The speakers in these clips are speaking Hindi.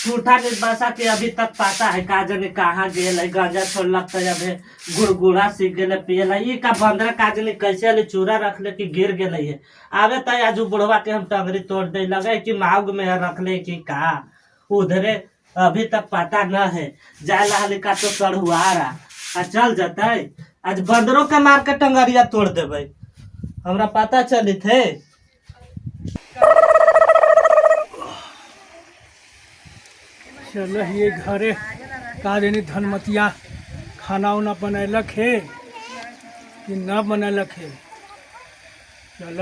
झूठा निर्बासा के अभी तक पता है का जाने कहाँ गेल है, गांजा छोड़लक तो अभी गुड़गुड़ा सीख गेले पियला। ये का बंदरा का जाने कैसे ले चूरा रख ले कि गिर गेले है। आवे तो आज बुढ़वा के हम टंगरी तोड़ दे लगे कि माउग में रख ले कि का उधरे अभी तक पता न है। जाए ला का तो सड़ुआ रहा चल जतई आज बंदरों के मार के टंगरिया तोड़ देवे हमरा पता चली थे। चल ये घरे का देनी धनमतिया खाना उना बनैलक है कि न बनैलक है। चल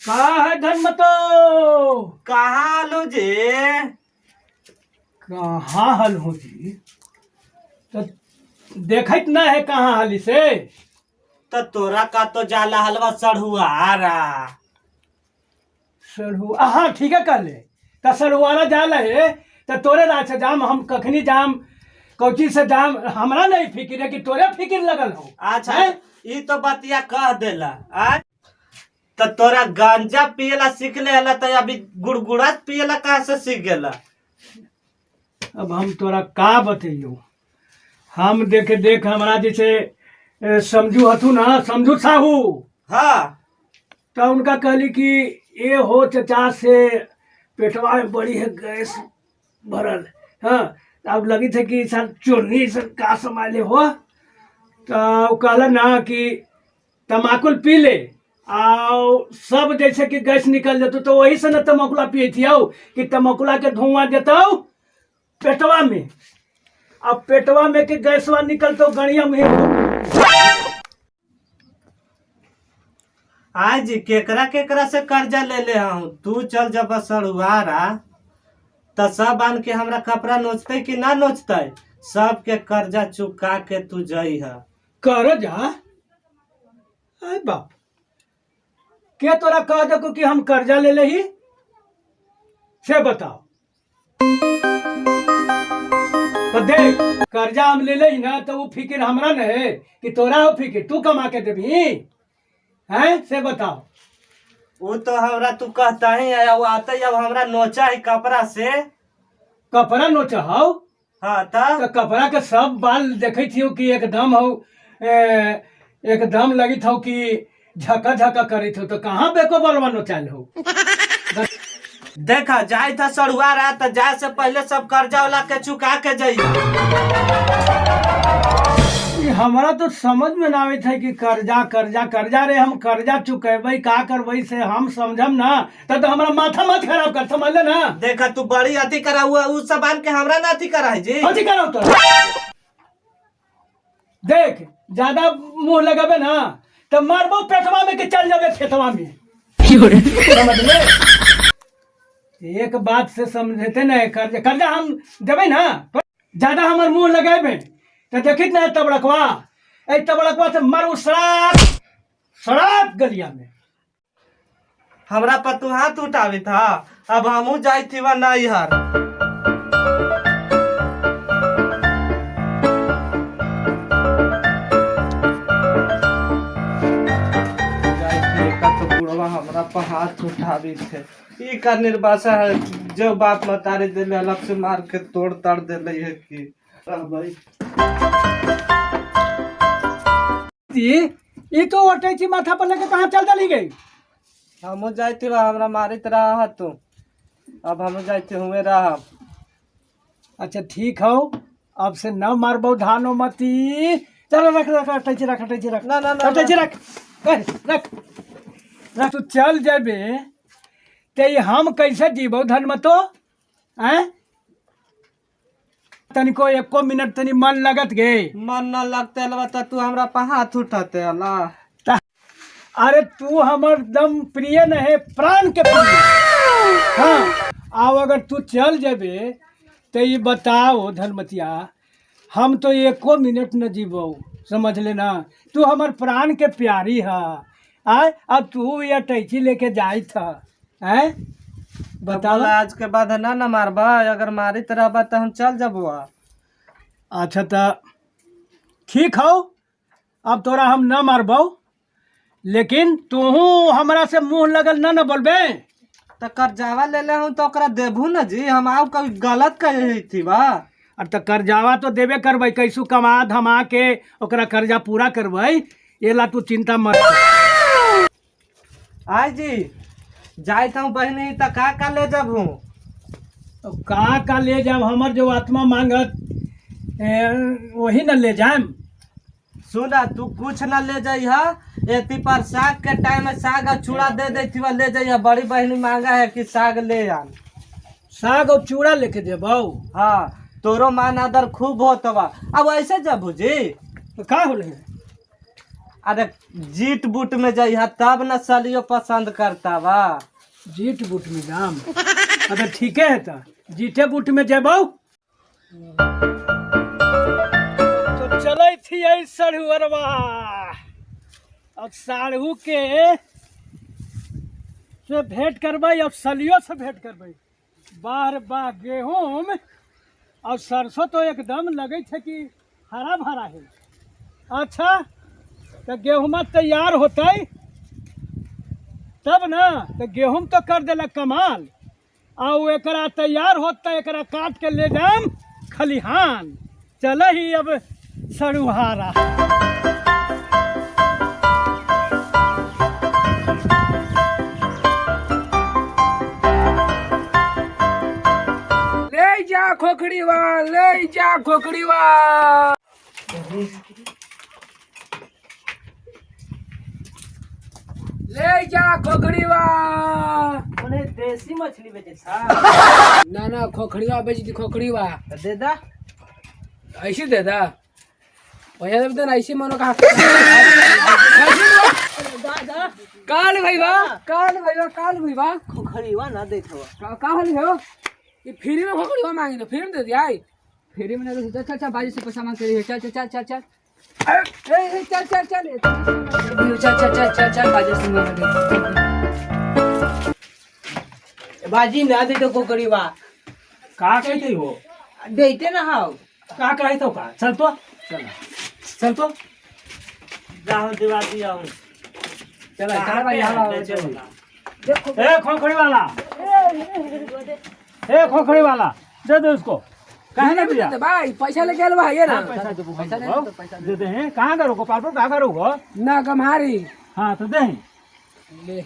का है धनमतो कहाँ लो जे कहाँ हल हो जी तो देखत न है कहाँ हली से तो तोरा का तो जाला हलवा सड़ुआरा सड़ुआ हाँ ठीक है कर ले तो सड़ुआरा जाला है तो तोरे राज से जाम हम कखनी जाम कौची से जाम हमरा नहीं फिक्र है कि तोरे फिक्र लगल हो। अच्छा हैं? ये तो बतिया कह देला आज तो तोरा गांजा पियला सीख ले हला तो अभी गुड़गुड़ा पियला कहाँ से सीख गेला। अब हम तोरा का बतैयो हम देख हमारा जैसे समझू हथू ना समझू साहू हाँ तो उनका कहली कि ये हो चचा से पेटवा में बड़ी है गैस भरल। हाँ अब लगी थे कि सर चोरनी सर का संभाले हो तो कहला ना कि तमाकुल पी ले और सब जैसे कि गैस निकल जातो तो वही से न तमाकुला पिए थी आओ कि तमाकुला के धुआं देता पेटवा में अब पेटवा में के गैसवा निकलतो गणिया में आज केकरा केकरा से कर्जा ले ले हूँ तू चल जब सड़ुआरा तो सब आन के हमरा कपड़ा नोचते कि ना नोचते सब के कर्जा चुका के तू जई है कर जा अरे बाप क्या तोरा कह दो कि हम कर्जा ले ही से बताओ तो देख कर्जा हम ले ही ना तो वो फिक्र हमरा न है कि तोरा हो फिक्र तू कमा के देबी हैं से बताओ। वो तो हमरा तू कहता ही है वो आता ही अब हमरा नोचा है कपड़ा से कपड़ा नो चाहो हाँ तो कपड़ा के सब बाल देखे थी कि एकदम हो एकदम लगी था कि झका झका करे थे तो कहाँ बेको बलवा नो चाल हो। देखा जाए था सड़ुआ रहा तो जाए से पहले सब कर्जा वाला के चुका के जाइए। हमारा तो समझ में ना आवे थे कि कर्जा कर्जा कर्जा रे हम कर्जा चुकेबै का करबै से हम समझम ना तो हमारा माथा मत खराब कर समझ ले ना। देखा तू बड़ी अति करा हुआ उस सब आन के हमरा ना अति करा है जी अति कराओ तो देख ज्यादा मुंह लगाबे ना तो मारबो पेटवा में के चल जाबे खेतवा में समझ ले। एक बात से समझते ना कर्जा कर्जा हम देवे ना ज्यादा हमार मुंह लगाबे तो देखित ना तबड़कवा से मारू सड़ात सड़ात गलिया में हमरा पर तू हाथ उठावी था अब हमू जाई थी वह नहीं हर हमरा पर हाथ उठावी थे ई का निर्बासा है जो बाप मतारे दिले अलग से मार के तोड़ ताड़ दिले है कि भाई ये तो अटैची माथा पर लेके कहाँ चल चली गई। हम जाते हमरा मारित रहा तू अब हम जाते हुए रहा। अच्छा ठीक हो अब से न मारबो धानो मती चलो रख रख अटैची रख अटैची रख ना ना ना अटैची रख रख रख तू चल जाबे ते हम कैसे जीवो धन मतो हैं तनिको एको मिनट तनी मन लगत गे मन न लगते अलवा तू हमरा पर हाथ उठाते अला। अरे तू हमर दम प्रिय न है प्राण के प्रिय। हाँ आओ अगर तू चल जाबे तो ये बताओ धनमतिया हम तो एको मिनट न जीवो समझ लेना तू हमर प्राण के प्यारी है आय अब तू ये टैची लेके जाई था हैं बताओ आज के बाद ना न मारबा अगर मारी तरह तो हम चल जबुआ अच्छा तो ठीक हो, अब तोरा हम न मारबो, लेकिन तूहू हमरा से मुंह लगल न बोलबे। तो कर्जावा ले ले हूँ तो ओकरा देबू न जी, हम आउ कभी गलत कही थी बा। और तो कर्जावा तो देबे करबै, कैसू कमा धमा के ओकरा कर्जा पूरा करबै, ये ला तू चिंता मत कर। आई जी जाइत हूँ बहनी तो का ले जब हूँ। तो का ले जाब, हमर जो आत्मा मांगत वही न ले जाम। सुना तू कुछ न ले जाइह, एती पर साग के टाइम में साग और चूड़ा दे देती ले जाइह। बड़ी बहनी मांगा है कि साग ले आ। साग और चूड़ा लेके देबौ? हाँ तोरो मान आदर खूब होत बा। अब ऐसे जब जी तो का होले? अरे जीट बूट में जाइह तब न सलियो पसंद करता बा। जीट बूट में जाम? अच्छा ठीक है, तो जीटे बूट में जेबौ। तो चलै थी सड़ुअरवा, अब साढ़ू के से भेंट करबै, अब सलियो से भेंट करबै। बार बार गेहूँ और सरसों तो एकदम लगे थे कि हरा भरा है। अच्छा तो गेहूँ तैयार होते तब ना, तो गेहूँ तो कर देला कमाल, और एकरा तैयार होता एकरा काट के ले जाम खलिहान। चल ही अब सड़ुहारा। ले जा खोखड़ीवा, ले जा खोखड़ीवा। ले जा खोखड़ीवा। उन्हें देसी मछली बेचे था। ना ना खोखड़ीवा बेच दी, खोखड़ीवा दे दा। ऐसे दे दा, भैया दे ना, ऐसे मनो का काल भईवा, काल भईवा, काल भईवा। खोखड़ीवा ना देखो का हाल है? ये फ्री में खोखड़ीवा मांगी ना, फ्री में दे दिया। फ्री में नहीं दे। चल चल बाजी से पैसा मांगते रहिए। चल चल चल चल चल ए चल चल चल चल चल चल चल चल बाजी से बाजी ना दे तो कोकड़ीवा का कहते हो? देते ना हाउ का कहते हो? का चल तो, चल तो जाओ दिवा दिया हूँ। चल चल भाई हां ए खोखड़ी वाला, ए खोखड़ी वाला दे दे उसको। कहाँ ना दिया भाई? पैसा लेके आलो भाई, ये ना पैसा दे, पैसा नहीं तो पैसा दे दे हैं। कहाँ करो गोपालपुर, कहाँ करो ना गम्हारी। हाँ तो दे ले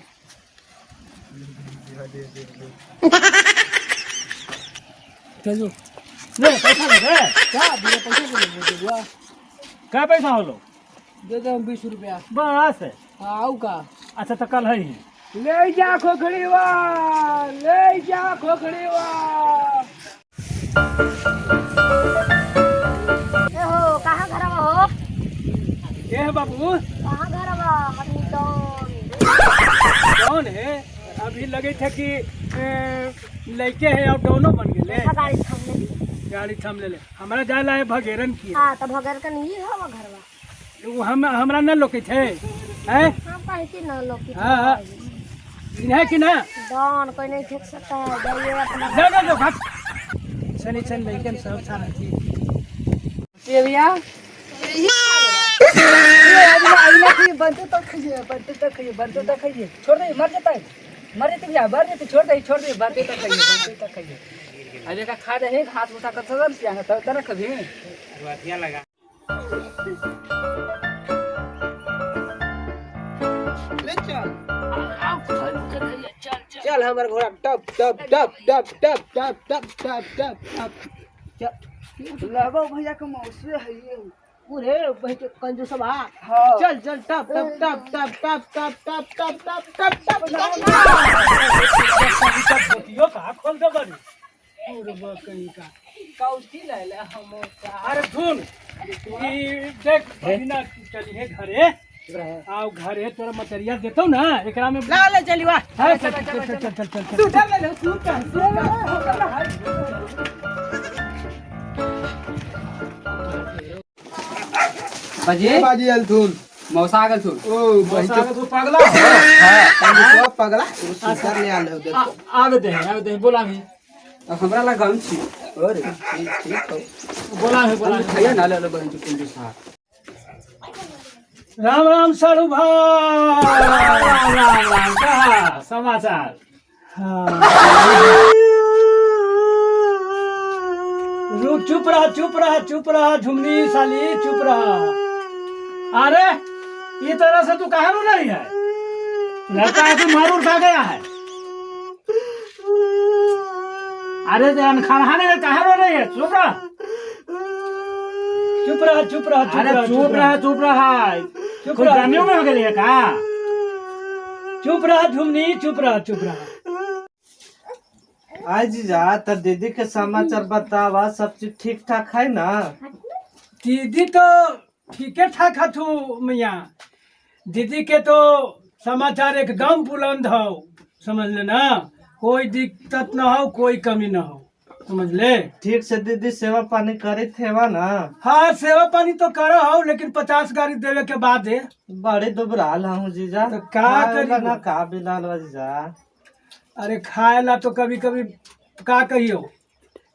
चलो ले पैसा दे दे। क्या दिया पैसा दे दे। क्या पैसा हो लो? दे दे 20 रुपया। बस है। आओ का? अच्छा तो कल है ही। ले जा खोखड़ीवा, ले जा खोखड़ीवा। ए हो कहाँ घर हो? ये है बाबू? कहाँ घर हम कौन है? अभी लगे थे कि लड़के है और दोनों बन गए। गाड़ी थाम ले। गाड़ी थाम ले। हमारा जाला है भगेरन की। हाँ तो भगर का नहीं है वो घरवा। वो हमरा न लोके थे हैं? हम कहीं की ना लोग की। हाँ हाँ है कि ना? डॉन कोई नहीं खेत सकता है, जाइए अपना। जा जा जा भाग। चल चल लेकिन सब सारा चीज ये भैया बनते तो खाइए, बनते तो खाइए, बनते तो खाइए। छोड़ दे, मर जाता है, मर जाते भैया, मर जाते। छोड़ दे, छोड़ दे, बनते तो खाइए, बनते तो खाइए। अरे का खा रहे हाथ उठा कर सदर से है तो तरह कभी बढ़िया लगा। चल हमारे घोड़ा टप टप टप टप टप टप टप टप टप टप लगो भैया का मौसे है ये पूरे बहते कंजू सब। हां चल चल टप टप टप टप टप टप टप टप टप टप टप। यो का खोल दे बड़ी। अरे बा कहीं का कौची ले ले हम का। अरे सुन ई देख बिना चली है घरे। आओ घरे तोरा मटेरियल देतो ना, एकरा में ला ले चली वाह। चल चल चल चल चल चल। तू डर ले तू का बाजी बाजी अलथुन मौसा आ गल तू। ओ मौसा बहितो तू पगला हो? हां पगला वो सुतर ले आले उधर। आवे दे बोला भी। अब हमरा ला गम छी अरे ठीक हो बोला है बोला है। भैया ना ले लो बहन कुंजू साहब राम राम सारू भाई। राम राम राम कहा समाचार। हाँ। रुक चुप रहा चुप रहा चुप रहा झुमनी साली चुप रहा। अरे ये तरह से तू कहाँ रो रही है? लगता है कि मारू उठा गया है। अरे जान खाने में कहाँ रो रही है? चुप रहा चुप रहा चुप रहा अरे चुप रहा चुप रहा। चुप कुछ रहा गर्मियों में हो गई है का? चुप रहा झुमनी चुप रहा चुप रहा। आज जीजा तो दीदी के समाचार बतावा, सब चीज ठीक ठाक है ना? दीदी तो ठीक ठाक हथु मैया। दीदी के तो समाचार एकदम बुलंद हो, समझ ले ना। कोई दिक्कत ना हो, कोई कमी ना हो, समझ ले। ठीक से दीदी सेवा पानी करे थे ना? हाँ सेवा पानी तो करो हो, लेकिन 50 गाड़ी देवे के बाद है। बड़े दुबराल हूँ जीजा। तो का करी? ना का बिलाल बा जीजा। अरे खाए ला तो कभी कभी का कहियो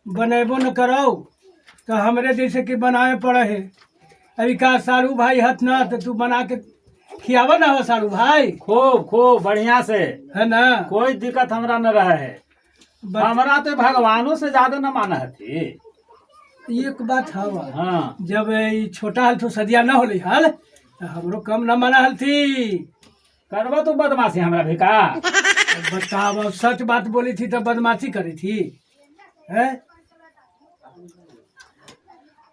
बनेबो न करो तो हमरे जैसे कि बनावे पड़े है। अभी का सारू भाई हथ ना तो तू बना के खियावा ना हो सारू भाई। खूब खूब बढ़िया से, है ना। कोई दिक्कत हमरा न रहे है। हमरा तो भगवानों से ज्यादा न माना थी। एक बात हवा, हाँ जब ई छोटा हल तो सदिया न होली हल तो हमरो कम न माना हल थी। करवा तू बदमाशी हमरा भी का? बताओ अब सच बात बोली थी तो बदमाशी करी थी है?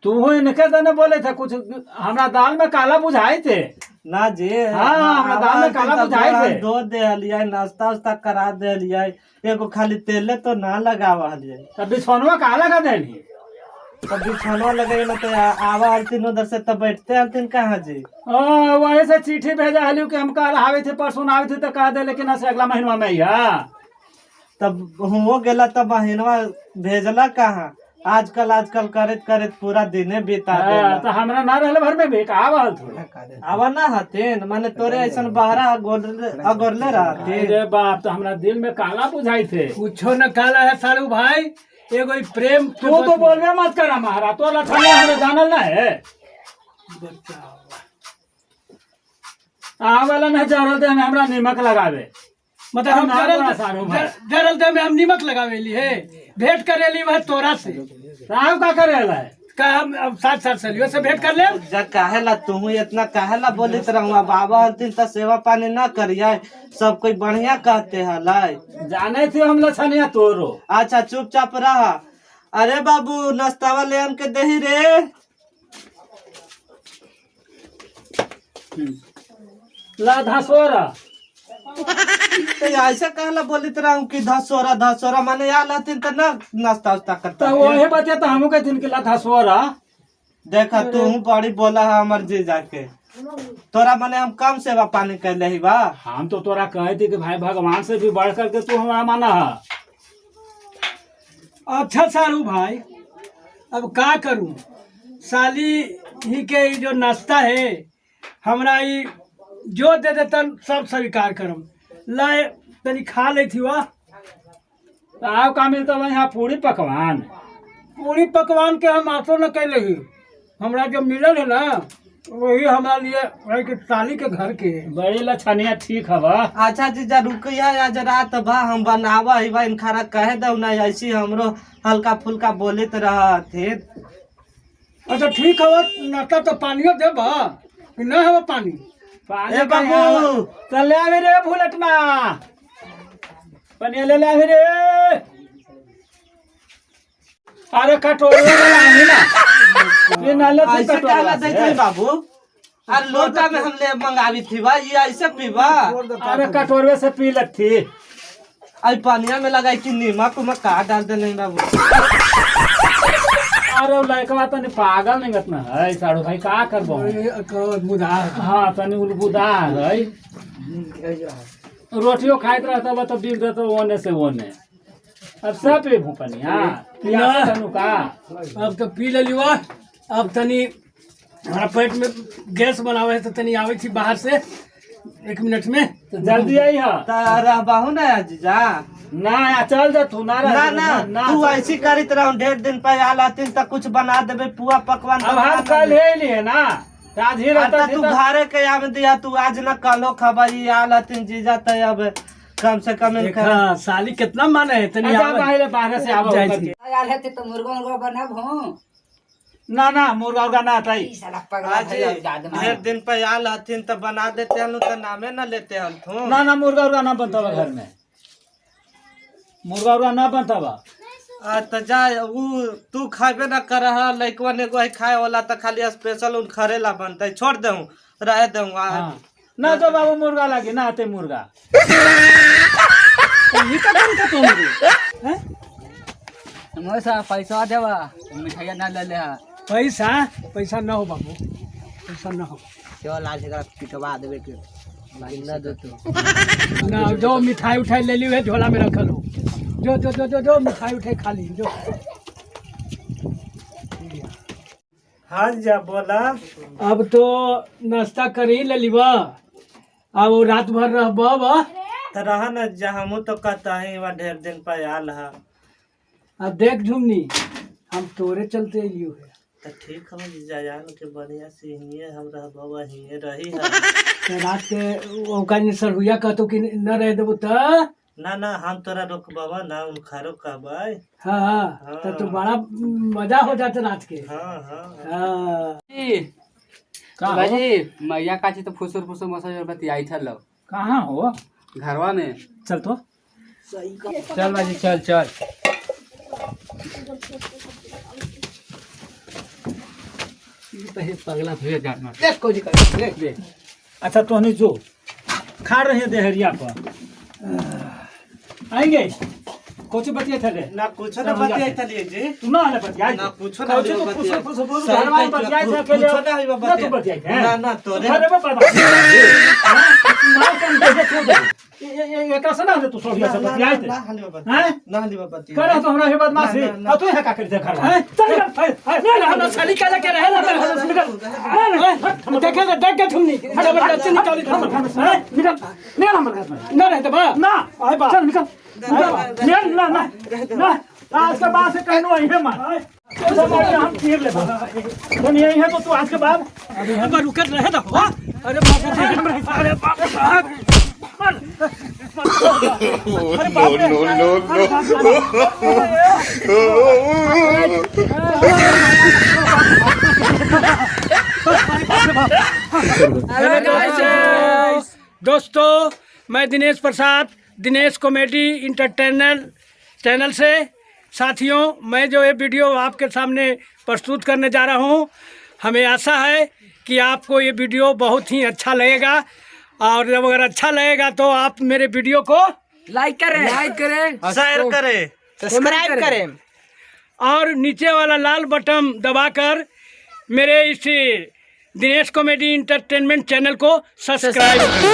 तू इनके तो न बोले थे कुछ, हमरा दाल में काला बुझाए थे ना जी। हाँ हमरा दाल में काला बुझाए थे। दो दे लिया, नाश्ता उस्ता करा दे लिया, एगो खाली तेले तो ना लगावा लिया। तब बिछौनवा का लगा देली? तब बिछौनवा लगे ना तो आवा हलतीन उधर से, तब बैठते हलतीन कहाँ जी? वही से चिट्ठी भेजा हलियो कि हम कल आवे थे परसों आवे थे तो कह दे, लेकिन ऐसे अगला महीनवा में या तब हुओ गेला तब महीनवा भेजला कहाँ? आजकल करत करत पूरा दिने बिता देला। तो हमरा ना रहले भर में भी का आवल थोड़ा आवा ना हतेन, माने तोरे ऐसन बहरा अगोरले रहते। अरे बाप, तो हमरा दिल में काला बुझाई थे। कुछो न काला है सारू भाई, एगो ई प्रेम के तू तो बोलबे मत करा महारा, तो लठनिया हमें जानल ना है। आवेला नहीं जानल दे, हमरा नमक लगावे। मतलब हम सारू भाई जरल दे में हम नीमक लगावेली है। भेंट करेली वह तोरा से साहब का करेला है का हम अब साथ साथ सलियो से भेंट कर ले। जब काहेला तू इतना काहेला बोलित रहूँगा? बाबा हलतीन तो सेवा पानी ना करिए, सब कोई बढ़िया कहते हलाई। जाने थे हम लछनिया तोरो। अच्छा चुपचाप रहा। अरे बाबू नाश्तावा ले आन के दही रे। ला धसोरा। तो ऐसे कहला बोलित रहूँ कि धसोरा माने यार लतीन तो ना नाश्ता उस्ता करता। तो वही बचे तो हमू कहते कि ला धसोरा। देखा तू बड़ी बोला है हमार जी जाके, तोरा माने हम कम सेवा पानी कर ले बा। हम तो तोरा कहे थे कि भाई भगवान से भी बढ़ करके तू हमारा माना है। अच्छा सारू भाई, अब का करूं? साली ही के जो नाश्ता है हमरा ई जो दे देता सब स्वीकार करम। लाए तनी खा ले थी वाह। आप का मिलता है यहाँ पूरी पकवान? पूरी पकवान के हम आसो न कैले ही, हमरा जो मिलल है ना वही हमारे लिए भाई के साली के घर के। बड़ी लछनिया ठीक है बा। अच्छा जीजा रुकिया या जरा तो बा हम बनावा ही बा, इन खाना कहे दो ना, ऐसी हमरो हल्का फुल्का बोलित रहा थे। अच्छा ठीक है, नाश्ता तो पानियो दे बा कि ना है पानी? पानी बाबू तो ले आवे रे भूलटना, पानी ले आवे रे। अरे कटोरे वाला है ना, ये नाला से कटोरा देते बाबू। अरे लोटा में हम ले मंगावी थी बा, ये ऐसे पीवा? अरे कटोरे से पी लग थी। आई पानिया में लगाई कि नीमक उमक का डाल दे नहीं बाबू। अरे लड़का तनी पागल नहीं गतना है साड़ू भाई, का करबो? हाँ तनी उलबुदा है। रोटियों खाइत रहता बा तो बिक देता ओने से ओने। अब सब पे भूपनिया तनु का। अब तो पी ले लिवा। अब तनी हमारा पेट में गैस बनावे तो तनी आवे थी बाहर से 1 मिनट में। तो जल्दी आई है। रहबाहू ना जीजा, ना चल जा तू ना ना तू ऐसी करीत रहो, ढेर दिन पे आल हथिन त कुछ बना देबे पुआ पकवान। अब हम कल ले लिए ना, आज ही रहता तू घरे के आम दिया, तू आज न कलो खबरी आल हथिन जीजा त अब कम से कम इनका साली कितना मन है इतनी बाहर से आवा यार है तो मुर्गा बना भो ना मुर्गा उर्गा ना आता ही। साला पगला है ज्यादा ढेर दिन पे आल हथिन त बना देते हम त नामे न लेते हम थो। ना मुर्गा उर्गा ना बनता बा घर में, मुर्गा उर्गा ना बनता बा। त जा तू खाबे न कर लइकवा ने कोई खाए वाला त खाली स्पेशल उन खरेला बनता, छोड़ दे रह दे। ना तो बाबू मुर्गा लगे ना आते मुर्गा हमेशा पैसा देवा मिठाइया ना ले ले पैसा ना हो बाबू, पैसा ना हो। चल लाल से पिटवा देवे के ना दे तो ना जो मिठाई उठाई ले ली है झोला में रख लो, जो मिठाई उठाई खा ली जो। हाँ जा बोला। अब तो नाश्ता कर ही ले लीबा, अब वो रात भर रहबा त रहा न जा, हमू तो कहता है वह ढेर दिन पे आल है। अब देख झुमनी हम तोरे चलते लियो है तो ठीक है जान के बढ़िया से हिये हम रह बाबा हिये रही है। रात के ओका ने सरहुया कहतो कि न रह देबो त ना हम तोरा रोक बाबा ना उन खारो कहबै। हाँ तो बड़ा मजा हो जाता रात के। हाँ बाजी मैया काची तो फुसुर फुसुर मसाज बतियाई थल कहाँ हो घरवा में। चल तो चल बाजी चल पगला भैया जाना देख को देख। अच्छा तो नहीं जो खा रहे देहरिया पर आएंगे कुछ बतिया थे ना कुछ ना बतिया थली जी, तू ना आले बतिया ना कुछ ना बतिया घर में बतिया थे अकेले कुछ ना होइबा ना तू बतिया बतिया ना तोरे अरे बाबा ना कम दे छोड़ दे ये कैसे ना तू सोच ले सब बतिया थे हैं ना हली बतिया करे तो हमरा हे बदमाशी आ तू है का कर दे घर में चल ना हम साली का के रहे ना देख के तुमनी फटाफट बच्चे निकाल निकल हमर घर में ना रहते बा ना आए बा चल निकल ना आज के बाद से कहनो है मार हम तीर ले तो नहीं है तो तू आज के बाद अरे रुकत रहे ना हो। अरे बाप अरे बाप दोस्तों मैं Dinesh Prasad, Dinesh comedy entertainment channel से। साथियों मैं जो ये वीडियो आपके सामने प्रस्तुत करने जा रहा हूँ, हमें आशा है कि आपको ये वीडियो बहुत ही अच्छा लगेगा, और जब अगर अच्छा लगेगा तो आप मेरे वीडियो को लाइक करें शेयर करें सब्सक्राइब करें और नीचे वाला लाल बटन दबाकर मेरे इस दिनेश कॉमेडी इंटरटेनमेंट चैनल को सब्सक्राइब करें।